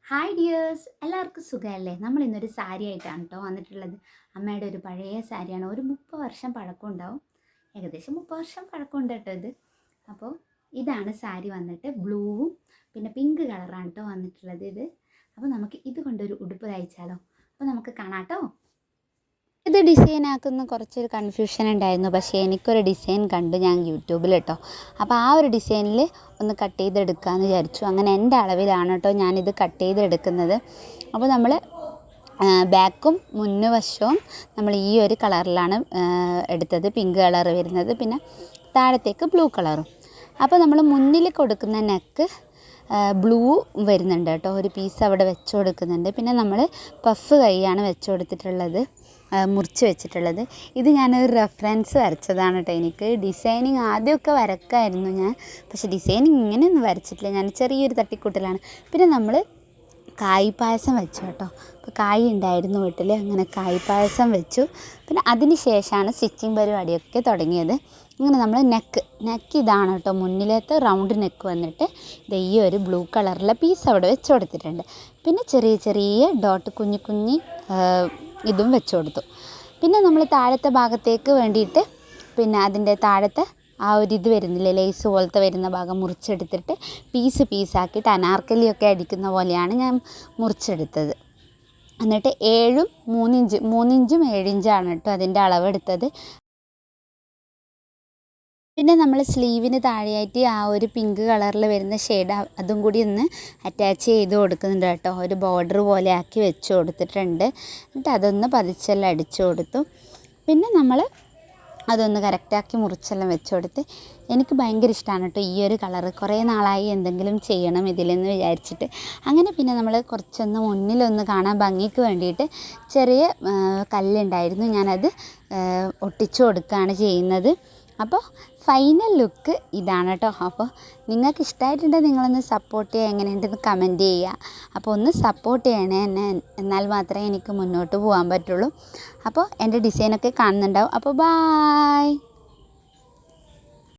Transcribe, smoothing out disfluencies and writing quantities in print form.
Hi dears, എല്ലാവർക്കും സുഖമല്ലേ? നമ്മൾ ഇന്നൊരു സാരി ആയിട്ടാണ് കേട്ടോ വന്നിട്ടുള്ളത്. അമ്മയുടെ ഒരു പഴയ സാരിയാണ്. ഒരു 30 വർഷം പഴക്കം ഉണ്ടാവും. ഏകദേശം 30 വർഷം പഴക്കമുണ്ട് കേട്ടോ ഇത്. അപ്പോൾ ഇതാണ് സാരി വന്നിട്ട് ബ്ലൂവും പിന്നെ പിങ്ക് കളറാണ് കേട്ടോ വന്നിട്ടുള്ളത് ഇത്. അപ്പോൾ നമുക്ക് ഇത് കൊണ്ടൊരു ഉടുപ്പ് തയ്ച്ചാലോ? അപ്പോൾ നമുക്ക് കാണാം കേട്ടോ. ഇത് ഡിസൈനാക്കുന്ന കുറച്ചൊരു കൺഫ്യൂഷൻ ഉണ്ടായിരുന്നു. പക്ഷേ എനിക്കൊരു ഡിസൈൻ കണ്ടു ഞാൻ യൂട്യൂബിൽ കേട്ടോ. അപ്പോൾ ആ ഒരു ഡിസൈനിൽ ഒന്ന് കട്ട് ചെയ്തെടുക്കാമെന്ന് വിചാരിച്ചു. അങ്ങനെ എൻ്റെ അളവിലാണ് കേട്ടോ ഞാനിത് കട്ട് ചെയ്തെടുക്കുന്നത്. അപ്പോൾ നമ്മൾ ബാക്കും മുൻവശവും നമ്മൾ ഈ ഒരു കളറിലാണ് എടുത്തത്, പിങ്ക് കളർ വരുന്നത്. പിന്നെ താഴത്തേക്ക് ബ്ലൂ കളറും. അപ്പോൾ നമ്മൾ മുന്നിൽ കൊടുക്കുന്ന നെക്ക് ബ്ലൂ വരുന്നുണ്ട് കേട്ടോ. ഒരു പീസ് അവിടെ വെച്ച് കൊടുക്കുന്നുണ്ട്. പിന്നെ നമ്മൾ പഫ് കൈയാണ് വെച്ച് കൊടുത്തിട്ടുള്ളത്, മുറിച്ച് വെച്ചിട്ടുള്ളത്. ഇത് ഞാനൊരു റെഫറൻസ് വരച്ചതാണ് കേട്ടോ. എനിക്ക് ഡിസൈനിങ് ആദ്യമൊക്കെ വരക്കായിരുന്നു ഞാൻ, പക്ഷേ ഡിസൈനിങ് ഇങ്ങനെയൊന്നും വരച്ചിട്ടില്ല. ഞാൻ ചെറിയൊരു തട്ടിക്കൂട്ടലാണ്. പിന്നെ നമ്മൾ കായ് പായസം വെച്ചു കേട്ടോ. അപ്പോൾ കായ് ഉണ്ടായിരുന്നു വീട്ടിൽ, അങ്ങനെ കായ് പായസം വെച്ചു. പിന്നെ അതിന് ശേഷമാണ് സ്റ്റിച്ചിങ് പരിപാടിയൊക്കെ തുടങ്ങിയത്. അങ്ങനെ നമ്മൾ നെക്ക് ഇതാണ് കേട്ടോ. മുന്നിലത്തെ റൗണ്ട് നെക്ക് വന്നിട്ട് ഈ ഒരു ബ്ലൂ കളറിലെ പീസ് അവിടെ വെച്ച് കൊടുത്തിട്ടുണ്ട്. പിന്നെ ചെറിയ ചെറിയ ഡോട്ട് കുഞ്ഞി ഇതും വെച്ച് കൊടുത്തു. പിന്നെ നമ്മൾ താഴത്തെ ഭാഗത്തേക്ക് വേണ്ടിയിട്ട് പിന്നെ അതിൻ്റെ താഴത്തെ ആ ഒരു ഇത് വരുന്നില്ലേ, ലേസ് പോലത്തെ വരുന്ന ഭാഗം മുറിച്ചെടുത്തിട്ട് പീസാക്കിയിട്ട് അനാർക്കലിയൊക്കെ അടിക്കുന്ന പോലെയാണ് ഞാൻ മുറിച്ചെടുത്തത്. എന്നിട്ട് 3 ഇഞ്ചും 7 ഇഞ്ചാണ് കേട്ടോ അതിൻ്റെ അളവെടുത്തത്. പിന്നെ നമ്മൾ സ്ലീവിന് താഴെയായിട്ട് ആ ഒരു പിങ്ക് കളറിൽ വരുന്ന ഷെയ്ഡ് അതും കൂടി ഒന്ന് അറ്റാച്ച് ചെയ്ത് കൊടുക്കുന്നുണ്ട് കേട്ടോ. ഒരു ബോർഡർ പോലെ ആക്കി വെച്ച് കൊടുത്തിട്ടുണ്ട്. എന്നിട്ട് അതൊന്ന് പതിച്ചെല്ലാം അടിച്ചു കൊടുത്തു. പിന്നെ നമ്മൾ അതൊന്ന് കറക്റ്റാക്കി മുറിച്ചെല്ലാം വെച്ച് കൊടുത്ത്. എനിക്ക് ഭയങ്കര ഇഷ്ടമാണ് കേട്ടോ ഈ ഒരു കളറ്. കുറേ നാളായി എന്തെങ്കിലും ചെയ്യണം ഇതിലെന്ന് വിചാരിച്ചിട്ട്. അങ്ങനെ പിന്നെ നമ്മൾ കുറച്ചൊന്ന് മുന്നിലൊന്ന് കാണാൻ ഭംഗിക്ക് വേണ്ടിയിട്ട് ചെറിയ കല്ലുണ്ടായിരുന്നു, ഞാനത് ഒട്ടിച്ചു കൊടുക്കുകയാണ് ചെയ്യുന്നത്. അപ്പോൾ ഫൈനൽ ലുക്ക് ഇതാണ് കേട്ടോ. അപ്പോൾ നിങ്ങൾക്ക് ഇഷ്ടമായിട്ടുണ്ടെങ്കിൽ നിങ്ങളൊന്ന് സപ്പോർട്ട് ചെയ്യുക, എങ്ങനെയുണ്ടെന്ന് കമൻറ്റ് ചെയ്യുക. അപ്പോൾ ഒന്ന് സപ്പോർട്ട് ചെയ്യണേ എന്നെ, എന്നാൽ മാത്രമേ എനിക്ക് മുന്നോട്ട് പോകാൻ പറ്റുള്ളൂ. അപ്പോൾ എൻ്റെ ഡിസൈനൊക്കെ കാണുന്നുണ്ടാവും. അപ്പോൾ ബായ്.